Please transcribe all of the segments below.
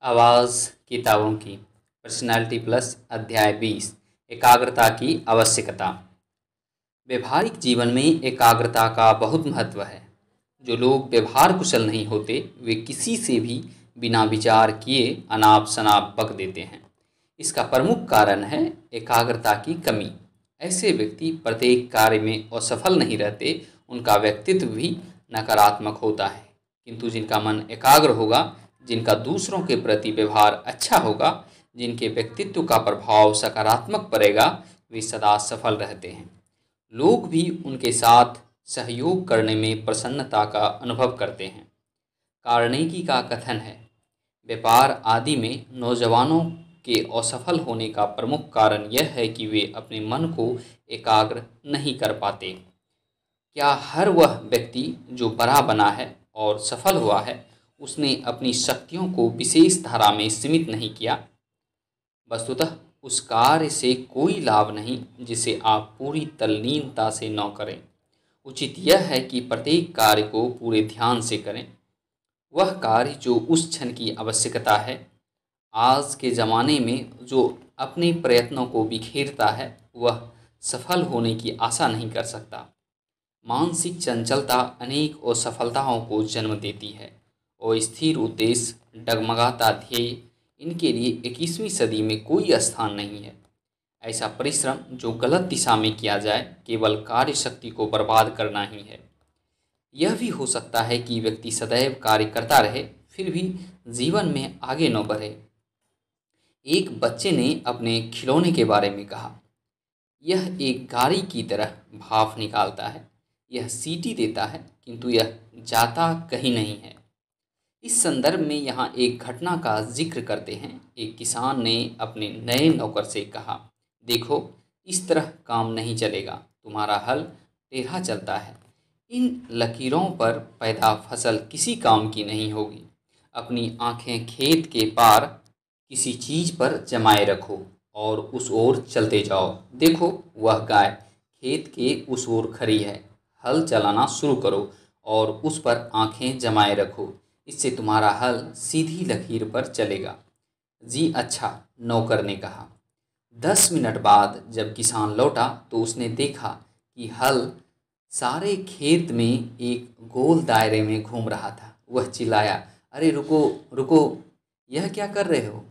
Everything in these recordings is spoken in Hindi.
आवाज़ किताबों की पर्सनालिटी प्लस अध्याय 20 एकाग्रता की आवश्यकता। व्यवहारिक जीवन में एकाग्रता का बहुत महत्व है। जो लोग व्यवहार कुशल नहीं होते वे किसी से भी बिना विचार किए अनाप शनाप बक देते हैं। इसका प्रमुख कारण है एकाग्रता की कमी। ऐसे व्यक्ति प्रत्येक कार्य में असफल नहीं रहते, उनका व्यक्तित्व भी नकारात्मक होता है। किंतु जिनका मन एकाग्र होगा, जिनका दूसरों के प्रति व्यवहार अच्छा होगा, जिनके व्यक्तित्व का प्रभाव सकारात्मक पड़ेगा, वे सदा सफल रहते हैं। लोग भी उनके साथ सहयोग करने में प्रसन्नता का अनुभव करते हैं। कार्नेगी का कथन है, व्यापार आदि में नौजवानों के असफल होने का प्रमुख कारण यह है कि वे अपने मन को एकाग्र नहीं कर पाते। क्या हर वह व्यक्ति जो बड़ा बना है और सफल हुआ है, उसने अपनी शक्तियों को विशेष धारा में सीमित नहीं किया? वस्तुतः उस कार्य से कोई लाभ नहीं जिसे आप पूरी तल्लीनता से न करें। उचित यह है कि प्रत्येक कार्य को पूरे ध्यान से करें। वह कार्य जो उस क्षण की आवश्यकता है। आज के ज़माने में जो अपने प्रयत्नों को बिखेरता है, वह सफल होने की आशा नहीं कर सकता। मानसिक चंचलता अनेक असफलताओं को जन्म देती है और स्थिर उद्देश्य, डगमगाता ध्येय, इनके लिए 21वीं सदी में कोई स्थान नहीं है। ऐसा परिश्रम जो गलत दिशा में किया जाए केवल कार्य शक्ति को बर्बाद करना ही है। यह भी हो सकता है कि व्यक्ति सदैव कार्य करता रहे फिर भी जीवन में आगे न बढ़े। एक बच्चे ने अपने खिलौने के बारे में कहा, यह एक गाड़ी की तरह भाप निकालता है। यह सीटी देता है किंतु यह जाता कहीं नहीं है। इस संदर्भ में यहाँ एक घटना का जिक्र करते हैं। एक किसान ने अपने नए नौकर से कहा, देखो, इस तरह काम नहीं चलेगा, तुम्हारा हल टेढ़ा चलता है। इन लकीरों पर पैदा फसल किसी काम की नहीं होगी। अपनी आंखें खेत के पार किसी चीज़ पर जमाए रखो और उस ओर चलते जाओ। देखो, वह गाय खेत के उस ओर खड़ी है। हल चलाना शुरू करो और उस पर आंखें जमाए रखो। इससे तुम्हारा हल सीधी लकीर पर चलेगा। जी अच्छा, नौकर ने कहा। 10 मिनट बाद जब किसान लौटा तो उसने देखा कि हल सारे खेत में एक गोल दायरे में घूम रहा था। वह चिल्लाया, अरे रुको रुको, यह क्या कर रहे हो?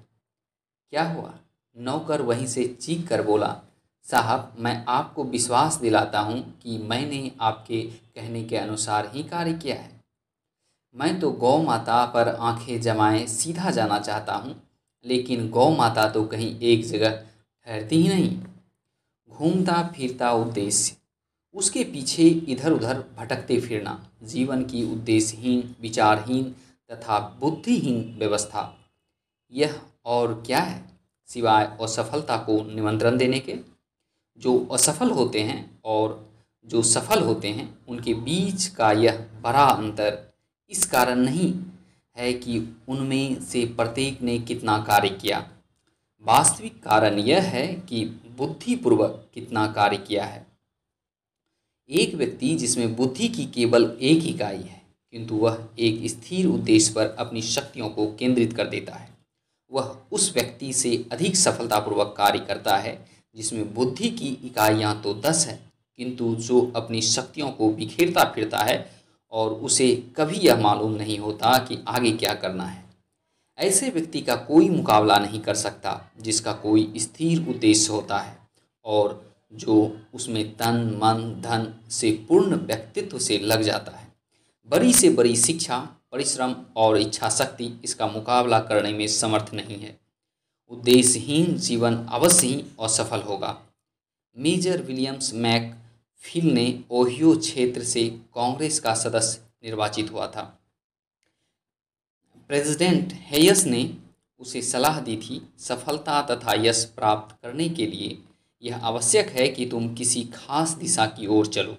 क्या हुआ? नौकर वहीं से चीख कर बोला, साहब, मैं आपको विश्वास दिलाता हूँ कि मैंने आपके कहने के अनुसार ही कार्य किया है। मैं तो गौ माता पर आंखें जमाए सीधा जाना चाहता हूँ, लेकिन गौ माता तो कहीं एक जगह ठहरती ही नहीं। घूमता फिरता उद्देश्य, उसके पीछे इधर उधर भटकते फिरना, जीवन की उद्देश्यहीन, विचारहीन तथा बुद्धिहीन व्यवस्था। यह और क्या है सिवाय असफलता को निमंत्रण देने के? जो असफल होते हैं और जो सफल होते हैं, उनके बीच का यह बड़ा अंतर इस कारण नहीं है कि उनमें से प्रत्येक ने कितना कार्य किया। वास्तविक कारण यह है कि बुद्धिपूर्वक कितना कार्य किया है। एक व्यक्ति जिसमें बुद्धि की केवल एक इकाई है किंतु वह एक स्थिर उद्देश्य पर अपनी शक्तियों को केंद्रित कर देता है, वह उस व्यक्ति से अधिक सफलतापूर्वक कार्य करता है जिसमें बुद्धि की इकाइयाँ तो 10 है किंतु जो अपनी शक्तियों को बिखेरता फिरता है और उसे कभी यह मालूम नहीं होता कि आगे क्या करना है। ऐसे व्यक्ति का कोई मुकाबला नहीं कर सकता जिसका कोई स्थिर उद्देश्य होता है और जो उसमें तन मन धन से पूर्ण व्यक्तित्व से लग जाता है। बड़ी से बड़ी शिक्षा, परिश्रम और इच्छा शक्ति इसका मुकाबला करने में समर्थ नहीं है। उद्देश्यहीन जीवन अवश्य ही असफल होगा। मेजर विलियम्स मैकफिल ने ओहियो क्षेत्र से कांग्रेस का सदस्य निर्वाचित हुआ था। प्रेसिडेंट हेयस ने उसे सलाह दी थी, सफलता तथा यश प्राप्त करने के लिए यह आवश्यक है कि तुम किसी खास दिशा की ओर चलो।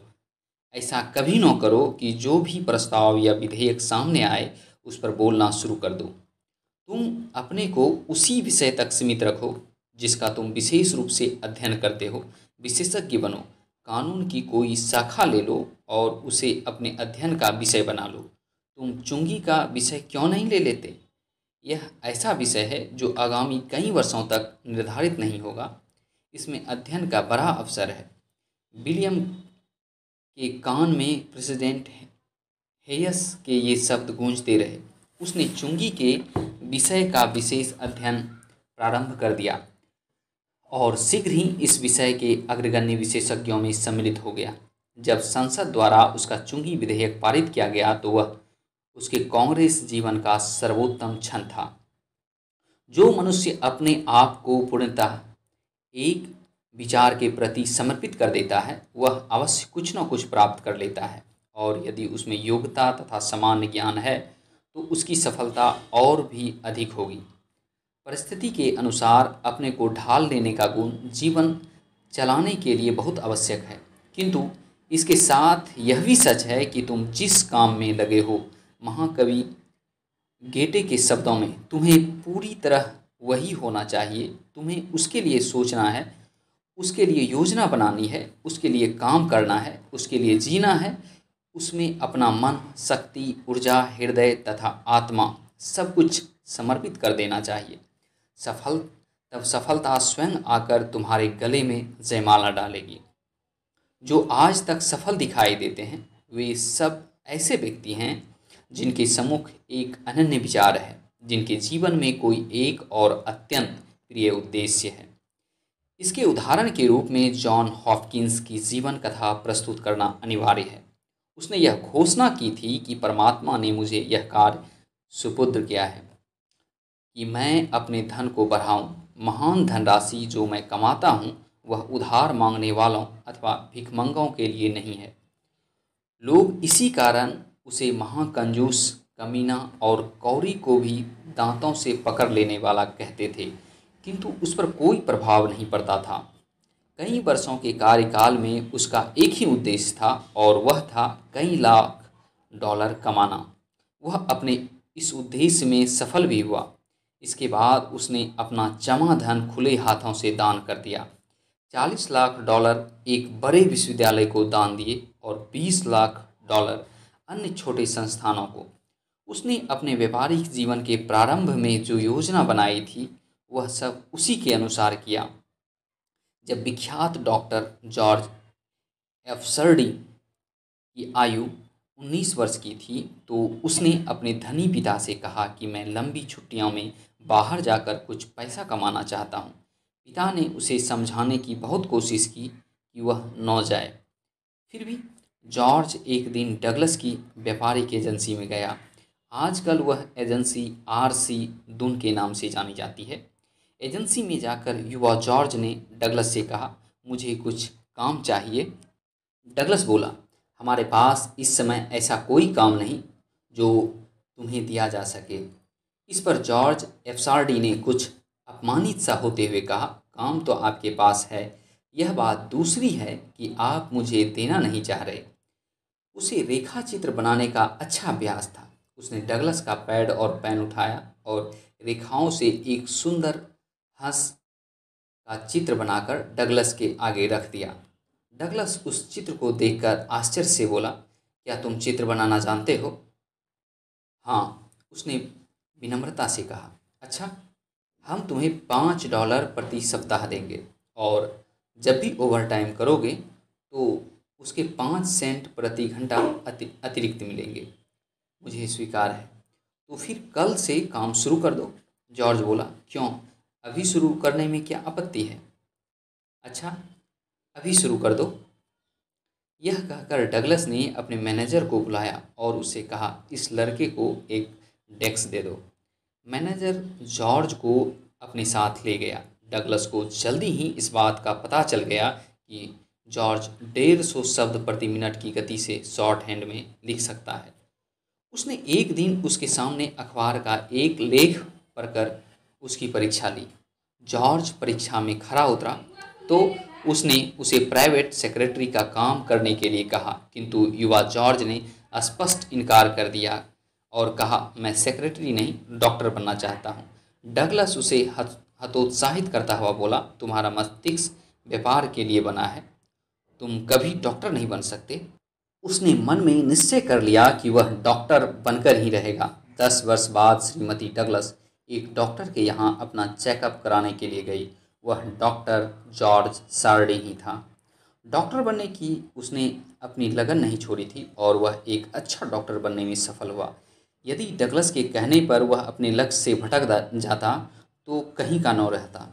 ऐसा कभी न करो कि जो भी प्रस्ताव या विधेयक सामने आए उस पर बोलना शुरू कर दो। तुम अपने को उसी विषय तक सीमित रखो जिसका तुम विशेष रूप से अध्ययन करते हो। विशेषज्ञ बनो। कानून की कोई शाखा ले लो और उसे अपने अध्ययन का विषय बना लो। तुम चुंगी का विषय क्यों नहीं ले लेते? यह ऐसा विषय है जो आगामी कई वर्षों तक निर्धारित नहीं होगा। इसमें अध्ययन का बड़ा अवसर है। विलियम के कान में प्रेसिडेंट हेयस के ये शब्द गूंजते रहे। उसने चुंगी के विषय का विशेष अध्ययन प्रारंभ कर दिया और शीघ्र ही इस विषय के अग्रगण्य विशेषज्ञों में सम्मिलित हो गया। जब संसद द्वारा उसका चुंगी विधेयक पारित किया गया तो वह उसके कांग्रेस जीवन का सर्वोत्तम क्षण था। जो मनुष्य अपने आप को पूर्णतः एक विचार के प्रति समर्पित कर देता है वह अवश्य कुछ न कुछ प्राप्त कर लेता है, और यदि उसमें योग्यता तथा सामान्य ज्ञान है तो उसकी सफलता और भी अधिक होगी। परिस्थिति के अनुसार अपने को ढाल लेने का गुण जीवन चलाने के लिए बहुत आवश्यक है, किंतु इसके साथ यह भी सच है कि तुम जिस काम में लगे हो, महाकवि गेटे के शब्दों में, तुम्हें पूरी तरह वही होना चाहिए। तुम्हें उसके लिए सोचना है, उसके लिए योजना बनानी है, उसके लिए काम करना है, उसके लिए जीना है। उसमें अपना मन, शक्ति, ऊर्जा, हृदय तथा आत्मा सब कुछ समर्पित कर देना चाहिए। तब सफलता स्वयं आकर तुम्हारे गले में जयमाला डालेगी। जो आज तक सफल दिखाई देते हैं वे सब ऐसे व्यक्ति हैं जिनके सम्मुख एक अनन्य विचार है, जिनके जीवन में कोई एक और अत्यंत प्रिय उद्देश्य है। इसके उदाहरण के रूप में जॉन हॉपकिंस की जीवन कथा प्रस्तुत करना अनिवार्य है। उसने यह घोषणा की थी कि परमात्मा ने मुझे यह कार्य सुपुर्द किया है कि मैं अपने धन को बढ़ाऊं। महान धनराशि जो मैं कमाता हूं वह उधार मांगने वालों अथवा भिखमंगों के लिए नहीं है। लोग इसी कारण उसे महाकंजूस, कमीना और कौड़ी को भी दांतों से पकड़ लेने वाला कहते थे, किंतु उस पर कोई प्रभाव नहीं पड़ता था। कई वर्षों के कार्यकाल में उसका एक ही उद्देश्य था और वह था कई लाख डॉलर कमाना। वह अपने इस उद्देश्य में सफल भी हुआ। इसके बाद उसने अपना जमा धन खुले हाथों से दान कर दिया। 40 लाख डॉलर एक बड़े विश्वविद्यालय को दान दिए और 20 लाख डॉलर अन्य छोटे संस्थानों को। उसने अपने व्यापारिक जीवन के प्रारंभ में जो योजना बनाई थी वह सब उसी के अनुसार किया। जब विख्यात डॉक्टर जॉर्ज एफसर्डी की आयु 19 वर्ष की थी तो उसने अपने धनी पिता से कहा कि मैं लंबी छुट्टियों में बाहर जाकर कुछ पैसा कमाना चाहता हूँ। पिता ने उसे समझाने की बहुत कोशिश की कि वह न जाए। फिर भी जॉर्ज एक दिन डगलस की व्यापारिक एजेंसी में गया। आजकल वह एजेंसी RC दुन के नाम से जानी जाती है। एजेंसी में जाकर युवा जॉर्ज ने डगलस से कहा, मुझे कुछ काम चाहिए। डगलस बोला, हमारे पास इस समय ऐसा कोई काम नहीं जो तुम्हें दिया जा सके। इस पर जॉर्ज एफसार्डी ने कुछ अपमानित सा होते हुए कहा, काम तो आपके पास है, यह बात दूसरी है कि आप मुझे देना नहीं चाह रहे। उसे रेखा चित्र बनाने का अच्छा अभ्यास था। उसने डगलस का पैड और पेन उठाया और रेखाओं से एक सुंदर हंस का चित्र बनाकर डगलस के आगे रख दिया। डगलस उस चित्र को देखकर आश्चर्य से बोला, क्या तुम चित्र बनाना जानते हो? हाँ, उसने विनम्रता से कहा। अच्छा, हम तुम्हें $5 प्रति सप्ताह देंगे और जब भी ओवर टाइम करोगे तो उसके 5 सेंट प्रति घंटा अतिरिक्त मिलेंगे। मुझे स्वीकार है, तो फिर कल से काम शुरू कर दो। जॉर्ज बोला, क्यों, अभी शुरू करने में क्या आपत्ति है? अच्छा, अभी शुरू कर दो। यह कहकर डगलस ने अपने मैनेजर को बुलाया और उससे कहा, इस लड़के को एक डेस्क दे दो। मैनेजर जॉर्ज को अपने साथ ले गया। डगलस को जल्दी ही इस बात का पता चल गया कि जॉर्ज 150 शब्द प्रति मिनट की गति से शॉर्ट हैंड में लिख सकता है। उसने एक दिन उसके सामने अखबार का एक लेख पढ़कर उसकी परीक्षा ली। जॉर्ज परीक्षा में खरा उतरा तो उसने उसे प्राइवेट सेक्रेटरी का काम करने के लिए कहा, किंतु युवा जॉर्ज ने स्पष्ट इनकार कर दिया और कहा, मैं सेक्रेटरी नहीं, डॉक्टर बनना चाहता हूँ। डगलस उसे हतोत्साहित करता हुआ बोला, तुम्हारा मस्तिष्क व्यापार के लिए बना है, तुम कभी डॉक्टर नहीं बन सकते। उसने मन में निश्चय कर लिया कि वह डॉक्टर बनकर ही रहेगा। 10 वर्ष बाद श्रीमती डगलस एक डॉक्टर के यहाँ अपना चेकअप कराने के लिए गई। वह डॉक्टर जॉर्ज सार्डी ही था। डॉक्टर बनने की उसने अपनी लगन नहीं छोड़ी थी और वह एक अच्छा डॉक्टर बनने में सफल हुआ। यदि डगलस के कहने पर वह अपने लक्ष्य से भटक जाता तो कहीं का न रहता,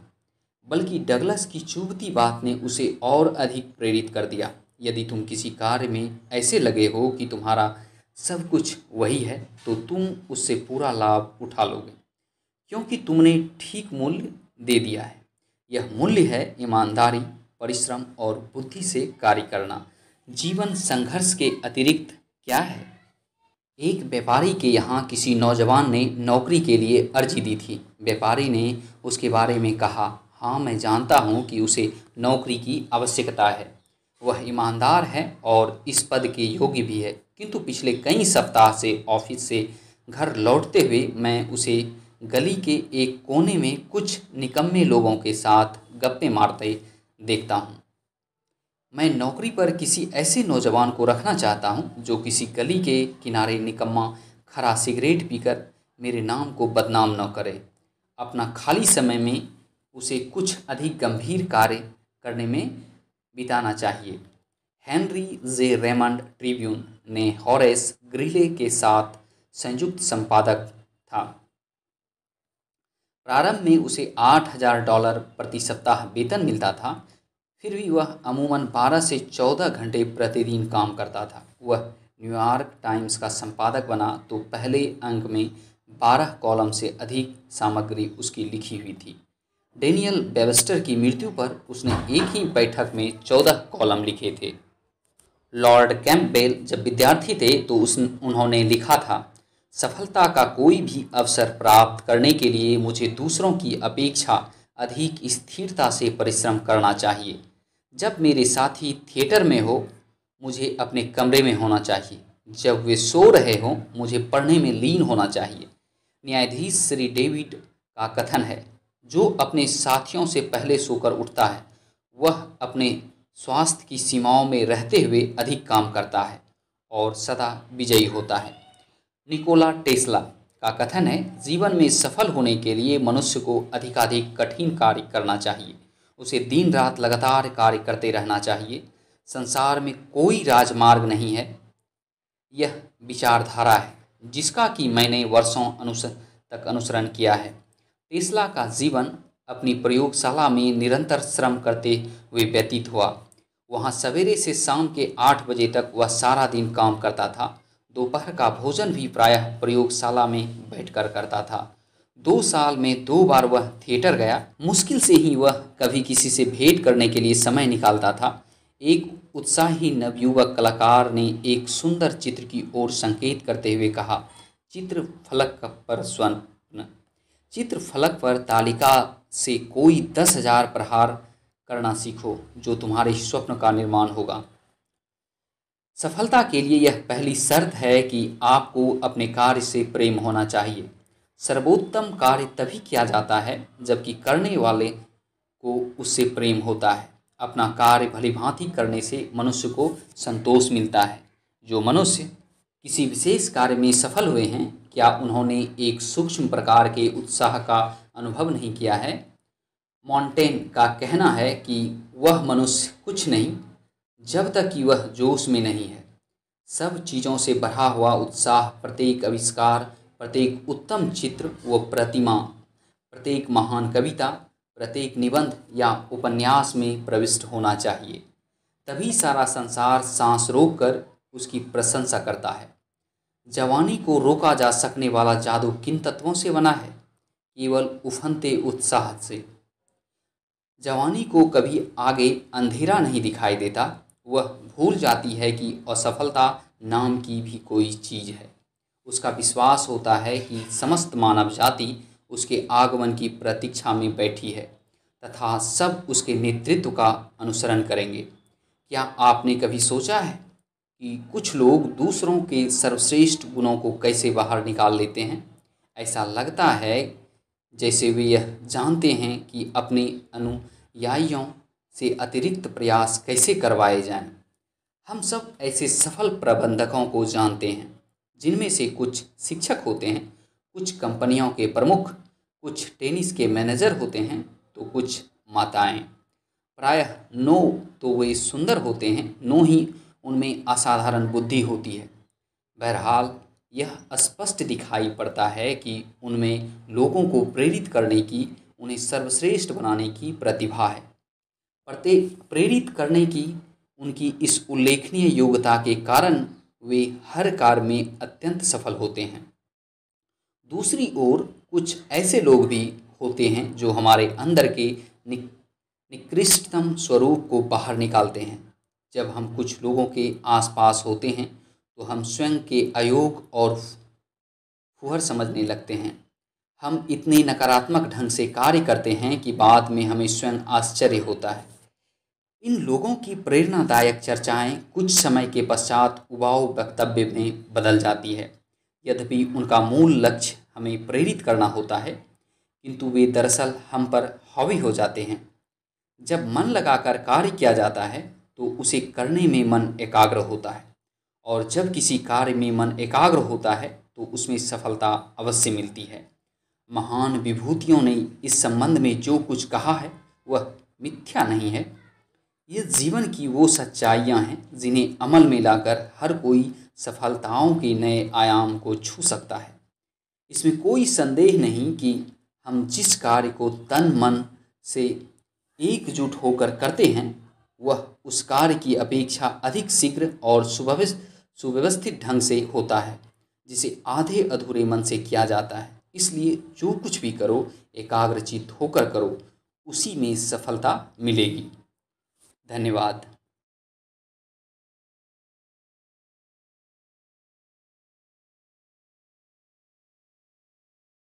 बल्कि डगलस की चुभती बात ने उसे और अधिक प्रेरित कर दिया। यदि तुम किसी कार्य में ऐसे लगे हो कि तुम्हारा सब कुछ वही है, तो तुम उससे पूरा लाभ उठा लोगे, क्योंकि तुमने ठीक मूल्य दे दिया है। यह मूल्य है ईमानदारी, परिश्रम और बुद्धि से कार्य करना। जीवन संघर्ष के अतिरिक्त क्या है? एक व्यापारी के यहाँ किसी नौजवान ने नौकरी के लिए अर्जी दी थी। व्यापारी ने उसके बारे में कहा, हाँ, मैं जानता हूँ कि उसे नौकरी की आवश्यकता है। वह ईमानदार है और इस पद के योग्य भी है, किंतु पिछले कई सप्ताह से ऑफिस से घर लौटते हुए मैं उसे गली के एक कोने में कुछ निकम्मे लोगों के साथ गप्पे मारते देखता हूँ। मैं नौकरी पर किसी ऐसे नौजवान को रखना चाहता हूँ जो किसी गली के किनारे निकम्मा खरा सिगरेट पीकर मेरे नाम को बदनाम न करे। अपना खाली समय में उसे कुछ अधिक गंभीर कार्य करने में बिताना चाहिए। हेनरी जे रेमंड ट्रिब्यून ने हॉरेस ग्रीले के साथ संयुक्त संपादक था। प्रारंभ में उसे $8,000 प्रति सप्ताह वेतन मिलता था, फिर भी वह अमूमन 12 से 14 घंटे प्रतिदिन काम करता था। वह न्यूयॉर्क टाइम्स का संपादक बना तो पहले अंक में 12 कॉलम से अधिक सामग्री उसकी लिखी हुई थी। डेनियल वेबस्टर की मृत्यु पर उसने एक ही बैठक में 14 कॉलम लिखे थे। लॉर्ड कैंपबेल जब विद्यार्थी थे तो उन्होंने लिखा था, सफलता का कोई भी अवसर प्राप्त करने के लिए मुझे दूसरों की अपेक्षा अधिक स्थिरता से परिश्रम करना चाहिए। जब मेरे साथी थिएटर में हो, मुझे अपने कमरे में होना चाहिए। जब वे सो रहे हों, मुझे पढ़ने में लीन होना चाहिए। न्यायाधीश श्री डेविड का कथन है, जो अपने साथियों से पहले सोकर उठता है, वह अपने स्वास्थ्य की सीमाओं में रहते हुए अधिक काम करता है और सदा विजयी होता है। निकोला टेस्ला का कथन है, जीवन में सफल होने के लिए मनुष्य को अधिकाधिक कठिन कार्य करना चाहिए। उसे दिन रात लगातार कार्य करते रहना चाहिए। संसार में कोई राजमार्ग नहीं है। यह विचारधारा है जिसका कि मैंने वर्षों तक अनुसरण किया है। टेस्ला का जीवन अपनी प्रयोगशाला में निरंतर श्रम करते हुए व्यतीत हुआ। वहाँ सवेरे से शाम के 8 बजे तक वह सारा दिन काम करता था। दोपहर का भोजन भी प्रायः प्रयोगशाला में बैठकर करता था। 2 साल में 2 बार वह थिएटर गया। मुश्किल से ही वह कभी किसी से भेंट करने के लिए समय निकालता था। एक उत्साही नवयुवक कलाकार ने एक सुंदर चित्र की ओर संकेत करते हुए कहा, चित्र फलक पर तालिका से कोई 10,000 प्रहार करना सीखो, जो तुम्हारे स्वप्न का निर्माण होगा। सफलता के लिए यह पहली शर्त है कि आपको अपने कार्य से प्रेम होना चाहिए। सर्वोत्तम कार्य तभी किया जाता है जबकि करने वाले को उससे प्रेम होता है। अपना कार्य भलीभांति करने से मनुष्य को संतोष मिलता है। जो मनुष्य किसी विशेष कार्य में सफल हुए हैं, क्या उन्होंने एक सूक्ष्म प्रकार के उत्साह का अनुभव नहीं किया है? मॉन्टेन का कहना है कि वह मनुष्य कुछ नहीं जब तक कि वह जोश में नहीं है। सब चीज़ों से भरा हुआ उत्साह प्रत्येक आविष्कार, प्रत्येक उत्तम चित्र व प्रतिमा, प्रत्येक महान कविता, प्रत्येक निबंध या उपन्यास में प्रविष्ट होना चाहिए। तभी सारा संसार सांस रोककर उसकी प्रशंसा करता है। जवानी को रोका जा सकने वाला जादू किन तत्वों से बना है? केवल उफनते उत्साह से। जवानी को कभी आगे अंधेरा नहीं दिखाई देता। वह भूल जाती है कि असफलता नाम की भी कोई चीज़ है। उसका विश्वास होता है कि समस्त मानव जाति उसके आगमन की प्रतीक्षा में बैठी है तथा सब उसके नेतृत्व का अनुसरण करेंगे। क्या आपने कभी सोचा है कि कुछ लोग दूसरों के सर्वश्रेष्ठ गुणों को कैसे बाहर निकाल लेते हैं? ऐसा लगता है जैसे वे यह जानते हैं कि अपने अनुयायियों से अतिरिक्त प्रयास कैसे करवाए जाएं। हम सब ऐसे सफल प्रबंधकों को जानते हैं, जिनमें से कुछ शिक्षक होते हैं, कुछ कंपनियों के प्रमुख, कुछ टेनिस के मैनेजर होते हैं तो कुछ माताएं। प्रायः नो तो वे सुंदर होते हैं, नो ही उनमें असाधारण बुद्धि होती है। बहरहाल यह स्पष्ट दिखाई पड़ता है कि उनमें लोगों को प्रेरित करने की, उन्हें सर्वश्रेष्ठ बनाने की प्रतिभा है। प्रत्येक प्रेरित करने की उनकी इस उल्लेखनीय योग्यता के कारण वे हर कार्य में अत्यंत सफल होते हैं। दूसरी ओर कुछ ऐसे लोग भी होते हैं जो हमारे अंदर के निकृष्टतम स्वरूप को बाहर निकालते हैं। जब हम कुछ लोगों के आसपास होते हैं तो हम स्वयं के अयोग्य और फुहर समझने लगते हैं। हम इतने नकारात्मक ढंग से कार्य करते हैं कि बाद में हमें स्वयं आश्चर्य होता है। इन लोगों की प्रेरणादायक चर्चाएं कुछ समय के पश्चात उबाऊ वक्तव्य में बदल जाती है। यद्यपि उनका मूल लक्ष्य हमें प्रेरित करना होता है, किंतु वे दरअसल हम पर हावी हो जाते हैं। जब मन लगाकर कार्य किया जाता है तो उसे करने में मन एकाग्र होता है, और जब किसी कार्य में मन एकाग्र होता है तो उसमें सफलता अवश्य मिलती है। महान विभूतियों ने इस संबंध में जो कुछ कहा है वह मिथ्या नहीं है। ये जीवन की वो सच्चाइयाँ हैं जिन्हें अमल में लाकर हर कोई सफलताओं के नए आयाम को छू सकता है। इसमें कोई संदेह नहीं कि हम जिस कार्य को तन मन से एकजुट होकर करते हैं वह उस कार्य की अपेक्षा अधिक शीघ्र और सुव्यवस्थित ढंग से होता है जिसे आधे अधूरे मन से किया जाता है। इसलिए जो कुछ भी करो एकाग्रचित्त होकर करो, उसी में सफलता मिलेगी। धन्यवाद।